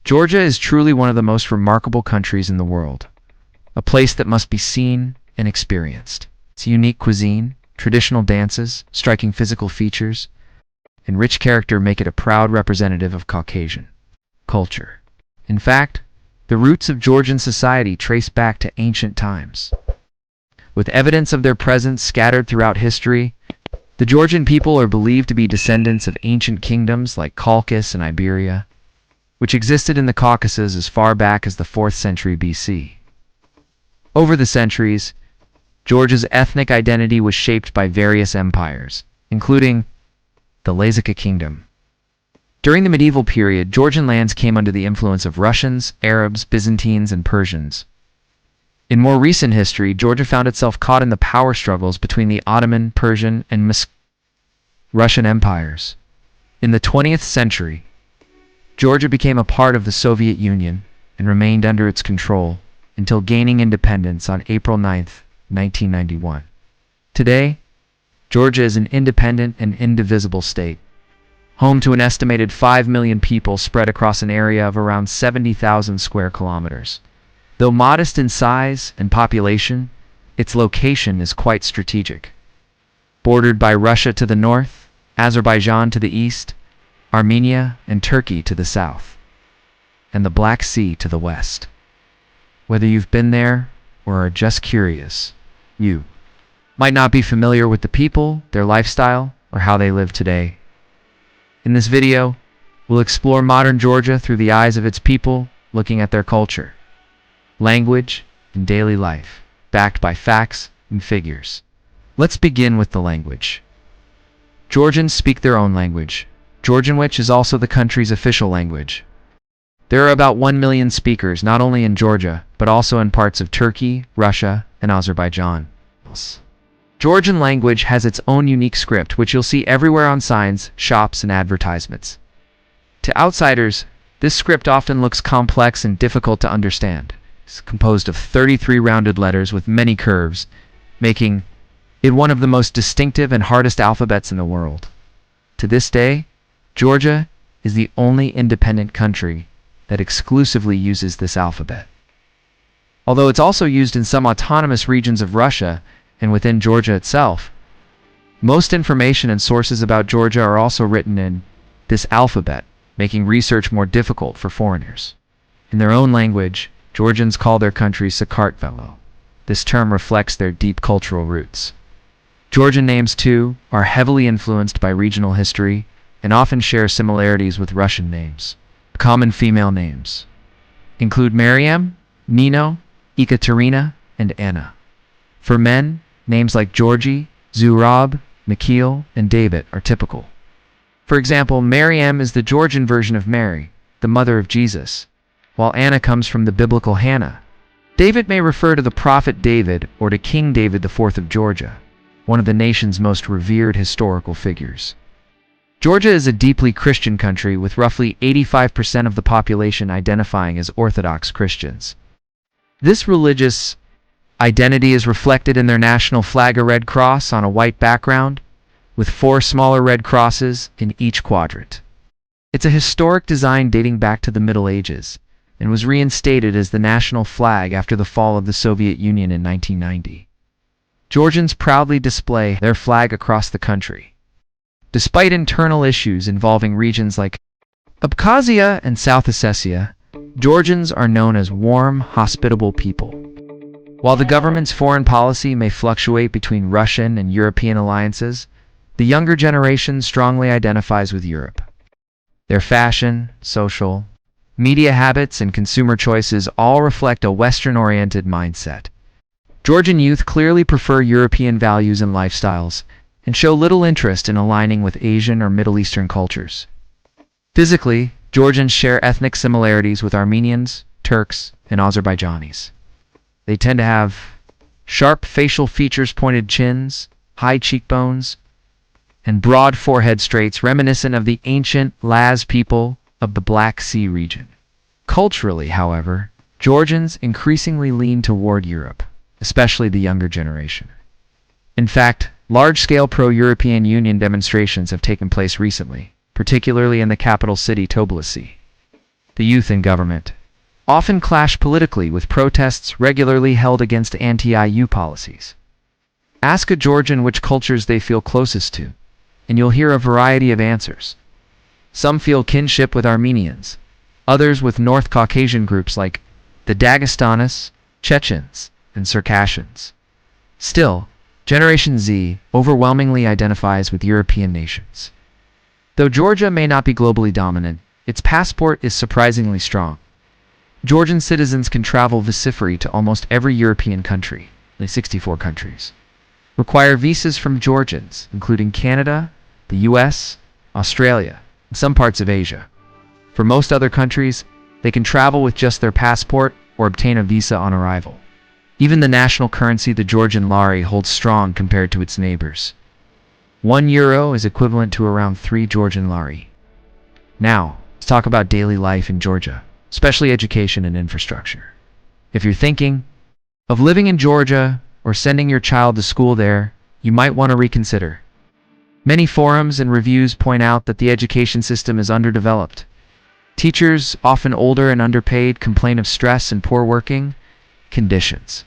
Georgia is truly one of the most remarkable countries in the world, a place that must be seen and experienced. Its unique cuisine, traditional dances, striking physical features, and rich character make it a proud representative of Caucasian culture. In fact, the roots of Georgian society trace back to ancient times. With evidence of their presence scattered throughout history, the Georgian people are believed to be descendants of ancient kingdoms like Colchis and Iberia, which existed in the Caucasus as far back as the 4th century BC. Over the centuries, Georgia's ethnic identity was shaped by various empires, including the Lazica Kingdom. During the medieval period, Georgian lands came under the influence of Russians, Arabs, Byzantines, and Persians. In more recent history, Georgia found itself caught in the power struggles between the Ottoman, Persian, and Russian empires. In the 20th century, Georgia became a part of the Soviet Union and remained under its control until gaining independence on April 9, 1991. Today, Georgia is an independent and indivisible state, home to an estimated 5 million people spread across an area of around 70,000 square kilometers. Though modest in size and population, its location is quite strategic. Bordered by Russia to the north, Azerbaijan to the east, Armenia and Turkey to the south, and the Black Sea to the west. Whether you've been there or are just curious, you might not be familiar with the people, their lifestyle, or how they live today. In this video, we'll explore modern Georgia through the eyes of its people, looking at their culture, language, and daily life, backed by facts and figures. Let's begin with the language. Georgians speak their own language, Georgian, which is also the country's official language. There are about 1 million speakers not only in Georgia, but also in parts of Turkey, Russia, and Azerbaijan. Georgian language has its own unique script, which you'll see everywhere on signs, shops, and advertisements. To outsiders, this script often looks complex and difficult to understand. It's composed of 33 rounded letters with many curves, making it one of the most distinctive and hardest alphabets in the world. To this day, Georgia is the only independent country that exclusively uses this alphabet. Although it's also used in some autonomous regions of Russia and within Georgia itself, most information and sources about Georgia are also written in this alphabet, making research more difficult for foreigners. In their own language, Georgians call their country Sakartvelo. This term reflects their deep cultural roots. Georgian names, too, are heavily influenced by regional history and often share similarities with Russian names. Common female names include Maryam, Nino, Ekaterina, and Anna. For men, names like Georgi, Zurab, Mikhail, and David are typical. For example, Maryam is the Georgian version of Mary, the mother of Jesus, while Anna comes from the biblical Hannah. David may refer to the prophet David or to King David IV of Georgia, one of the nation's most revered historical figures. Georgia is a deeply Christian country with roughly 85% of the population identifying as Orthodox Christians. This religious identity is reflected in their national flag, a red cross on a white background, with 4 smaller red crosses in each quadrant. It's a historic design dating back to the Middle Ages and was reinstated as the national flag after the fall of the Soviet Union in 1990. Georgians proudly display their flag across the country. Despite internal issues involving regions like Abkhazia and South Ossetia, Georgians are known as warm, hospitable people. While the government's foreign policy may fluctuate between Russian and European alliances, the younger generation strongly identifies with Europe. Their fashion, social, media habits, and consumer choices all reflect a Western-oriented mindset. Georgian youth clearly prefer European values and lifestyles, and show little interest in aligning with Asian or Middle Eastern cultures. Physically, Georgians share ethnic similarities with Armenians, Turks, and Azerbaijanis. They tend to have sharp facial features, pointed chins, high cheekbones, and broad forehead traits reminiscent of the ancient Laz people of the Black Sea region. Culturally, however, Georgians increasingly lean toward Europe, especially the younger generation. In fact, large-scale pro-European Union demonstrations have taken place recently, particularly in the capital city Tbilisi. The youth in government often clash politically with protests regularly held against anti-EU policies. Ask a Georgian which cultures they feel closest to, and you'll hear a variety of answers. Some feel kinship with Armenians, others with North Caucasian groups like the Dagestanis, Chechens, and Circassians. Still, Generation Z overwhelmingly identifies with European nations. Though Georgia may not be globally dominant, its passport is surprisingly strong. Georgian citizens can travel visa-free to almost every European country, like 64 countries. Require visas from Georgians, including Canada, the US, Australia, and some parts of Asia. For most other countries, they can travel with just their passport or obtain a visa on arrival. Even the national currency, the Georgian lari, holds strong compared to its neighbors. €1 is equivalent to around 3 Georgian lari. Now, let's talk about daily life in Georgia, especially education and infrastructure. If you're thinking of living in Georgia or sending your child to school there, you might want to reconsider. Many forums and reviews point out that the education system is underdeveloped. Teachers, often older and underpaid, complain of stress and poor working conditions.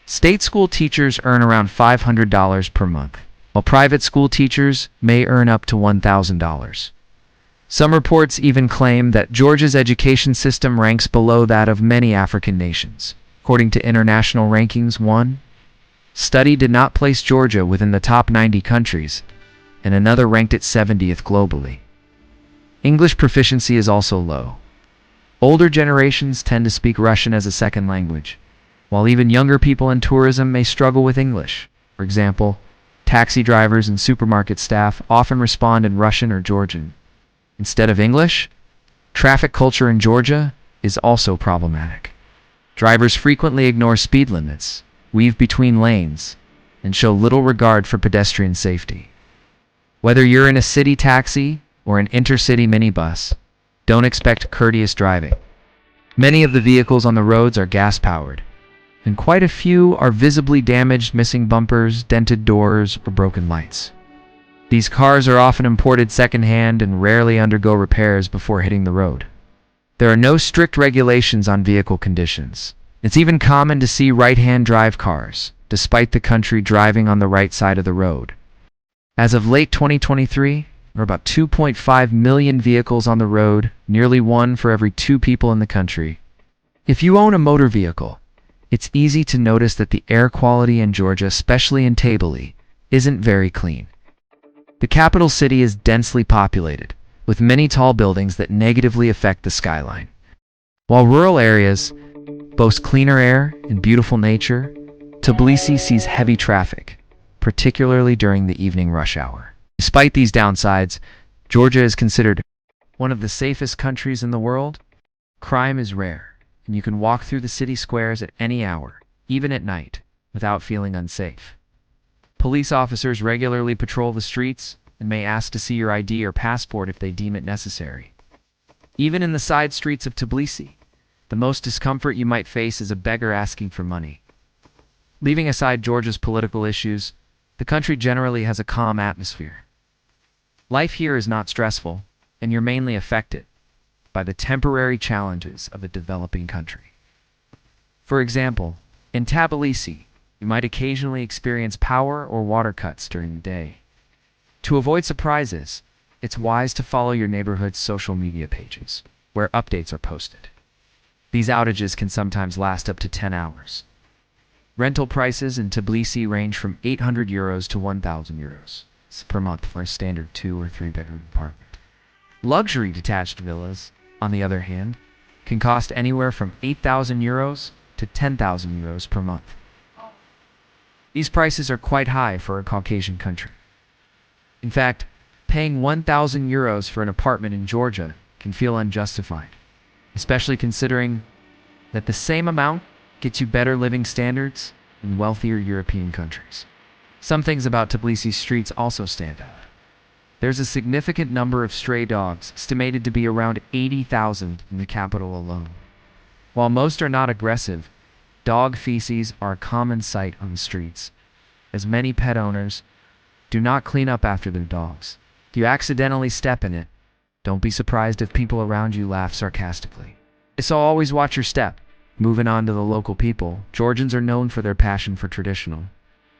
State school teachers earn around $500 per month, while private school teachers may earn up to $1,000. Some reports even claim that Georgia's education system ranks below that of many African nations. According to international rankings, one study did not place Georgia within the top 90 countries, and another ranked it 70th globally. English proficiency is also low. Older generations tend to speak Russian as a second language, while even younger people in tourism may struggle with English. For example, taxi drivers and supermarket staff often respond in Russian or Georgian instead of English. Traffic culture in Georgia is also problematic. Drivers frequently ignore speed limits, weave between lanes, and show little regard for pedestrian safety. Whether you're in a city taxi or an intercity minibus, don't expect courteous driving. Many of the vehicles on the roads are gas-powered, and quite a few are visibly damaged, missing bumpers, dented doors, or broken lights. These cars are often imported secondhand and rarely undergo repairs before hitting the road. There are no strict regulations on vehicle conditions. It's even common to see right-hand drive cars, despite the country driving on the right side of the road. As of late 2023, there are about 2.5 million vehicles on the road, nearly one for every 2 people in the country. If you own a motor vehicle, it's easy to notice that the air quality in Georgia, especially in Tbilisi, isn't very clean. The capital city is densely populated, with many tall buildings that negatively affect the skyline. While rural areas boast cleaner air and beautiful nature, Tbilisi sees heavy traffic, particularly during the evening rush hour. Despite these downsides, Georgia is considered one of the safest countries in the world. Crime is rare, and you can walk through the city squares at any hour, even at night, without feeling unsafe. Police officers regularly patrol the streets and may ask to see your ID or passport if they deem it necessary. Even in the side streets of Tbilisi, the most discomfort you might face is a beggar asking for money. Leaving aside Georgia's political issues, the country generally has a calm atmosphere. Life here is not stressful, and you're mainly affected by the temporary challenges of a developing country. For example, in Tbilisi, you might occasionally experience power or water cuts during the day. To avoid surprises, it's wise to follow your neighborhood's social media pages, where updates are posted. These outages can sometimes last up to 10 hours. Rental prices in Tbilisi range from €800 to €1,000 per month for a standard 2 or 3 bedroom apartment. Luxury detached villas, on the other hand, can cost anywhere from €8,000 to €10,000 per month. These prices are quite high for a Caucasian country. In fact, paying €1,000 for an apartment in Georgia can feel unjustified, especially considering that the same amount gets you better living standards in wealthier European countries. Some things about Tbilisi's streets also stand out. There's a significant number of stray dogs, estimated to be around 80,000 in the capital alone. While most are not aggressive, dog feces are a common sight on the streets, as many pet owners do not clean up after their dogs. If you accidentally step in it, Don't be surprised if people around you laugh sarcastically. So always watch your step. Moving on to the local people, Georgians are known for their passion for traditional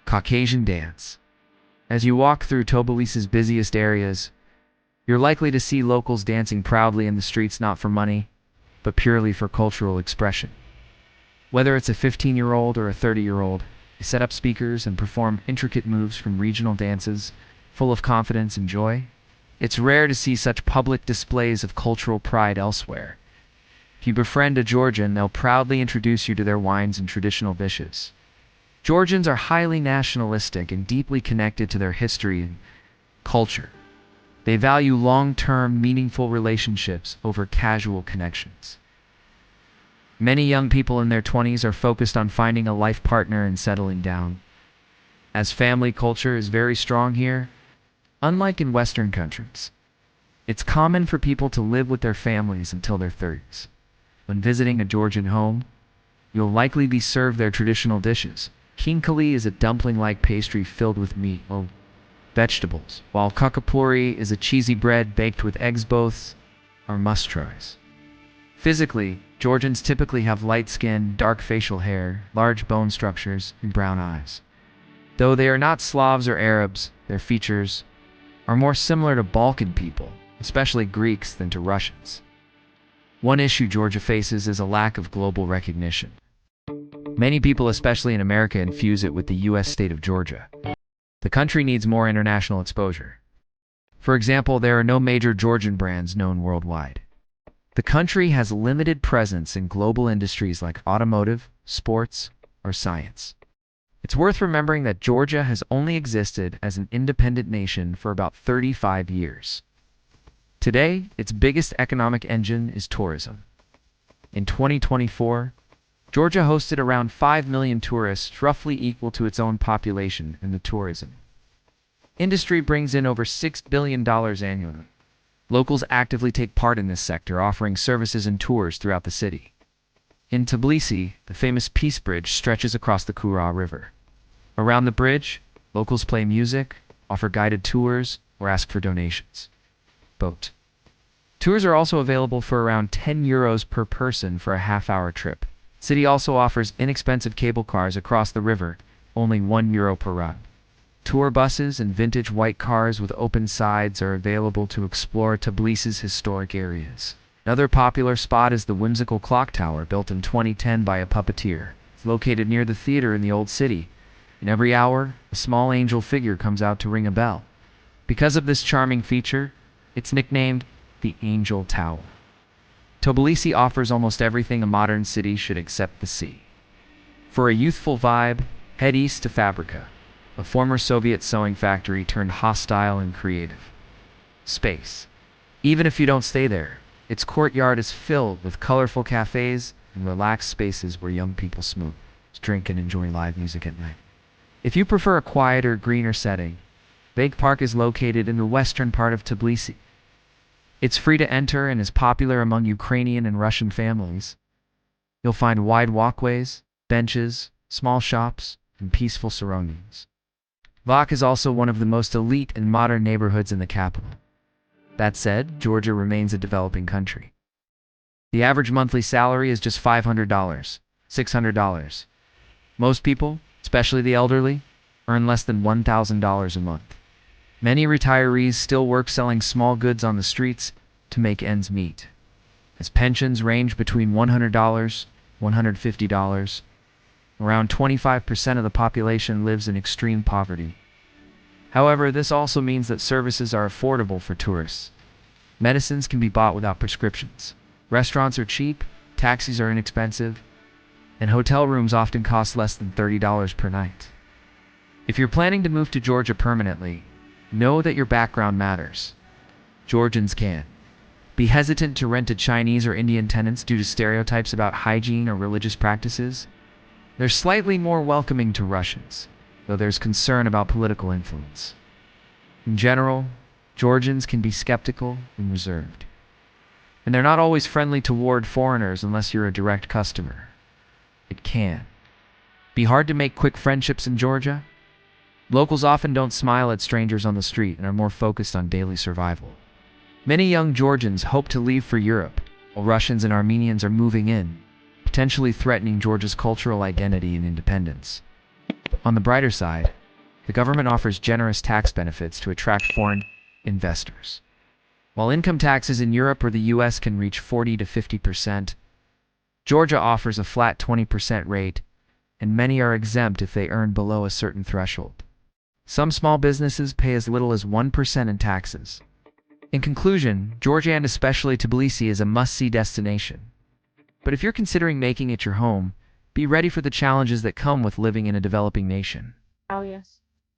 Caucasian dance. As you walk through Tbilisi's busiest areas, you're likely to see locals dancing proudly in the streets not for money, but purely for cultural expression. Whether it's a 15-year-old or a 30-year-old, they set up speakers and perform intricate moves from regional dances, full of confidence and joy. It's rare to see such public displays of cultural pride elsewhere. If you befriend a Georgian, they'll proudly introduce you to their wines and traditional dishes. Georgians are highly nationalistic and deeply connected to their history and culture. They value long-term, meaningful relationships over casual connections. Many young people in their 20s are focused on finding a life partner and settling down. As family culture is very strong here, unlike in Western countries, it's common for people to live with their families until their 30s. When visiting a Georgian home, you'll likely be served their traditional dishes. Khinkali is a dumpling-like pastry filled with meat or vegetables, while kakapuri is a cheesy bread baked with eggs. Both are must-tries. Physically, Georgians typically have light skin, dark facial hair, large bone structures, and brown eyes. Though they are not Slavs or Arabs, their features are more similar to Balkan people, especially Greeks, than to Russians. One issue Georgia faces is a lack of global recognition. Many people, especially in America, infuse it with the U.S. state of Georgia. The country needs more international exposure. For example, there are no major Georgian brands known worldwide. The country has limited presence in global industries like automotive, sports, or science. It's worth remembering that Georgia has only existed as an independent nation for about 35 years. Today, its biggest economic engine is tourism. In 2024, Georgia hosted around 5 million tourists, roughly equal to its own population, and the tourism industry brings in over $6 billion annually. Locals actively take part in this sector, offering services and tours throughout the city. In Tbilisi, the famous Peace Bridge stretches across the Kura River. Around the bridge, locals play music, offer guided tours, or ask for donations. Boat tours are also available for around €10 per person for a half-hour trip. The city also offers inexpensive cable cars across the river, only €1 per ride. Tour buses and vintage white cars with open sides are available to explore Tbilisi's historic areas. Another popular spot is the whimsical clock tower, built in 2010 by a puppeteer. It's located near the theater in the old city. And every hour, a small angel figure comes out to ring a bell. Because of this charming feature, it's nicknamed the Angel Tower. Tbilisi offers almost everything a modern city should except the sea. For a youthful vibe, head east to Fabrica, a former Soviet sewing factory turned hostile and creative space. Even if you don't stay there, its courtyard is filled with colorful cafes and relaxed spaces where young people smoke, drink, and enjoy live music at night. If you prefer a quieter, greener setting, Bake Park is located in the western part of Tbilisi. It's free to enter and is popular among Ukrainian and Russian families. You'll find wide walkways, benches, small shops, and peaceful surroundings. Vok is also one of the most elite and modern neighborhoods in the capital. That said, Georgia remains a developing country. The average monthly salary is just $500, $600. Most people, especially the elderly, earn less than $1,000 a month. Many retirees still work selling small goods on the streets to make ends meet. As pensions range between $100, $150, around 25% of the population lives in extreme poverty. However, this also means that services are affordable for tourists. Medicines can be bought without prescriptions. Restaurants are cheap, taxis are inexpensive, and hotel rooms often cost less than $30 per night. If you're planning to move to Georgia permanently, know that your background matters. Georgians can be hesitant to rent to Chinese or Indian tenants due to stereotypes about hygiene or religious practices. They're slightly more welcoming to Russians, though there's concern about political influence. In general, Georgians can be skeptical and reserved, and they're not always friendly toward foreigners unless you're a direct customer. It can be hard to make quick friendships in Georgia. Locals often don't smile at strangers on the street and are more focused on daily survival. Many young Georgians hope to leave for Europe, while Russians and Armenians are moving in, potentially threatening Georgia's cultural identity and independence. On the brighter side, the government offers generous tax benefits to attract foreign investors. While income taxes in Europe or the US can reach 40 to 50%, Georgia offers a flat 20% rate, and many are exempt if they earn below a certain threshold. Some small businesses pay as little as 1% in taxes. In conclusion, Georgia and especially Tbilisi is a must-see destination. But if you're considering making it your home, be ready for the challenges that come with living in a developing nation. Oh, yes.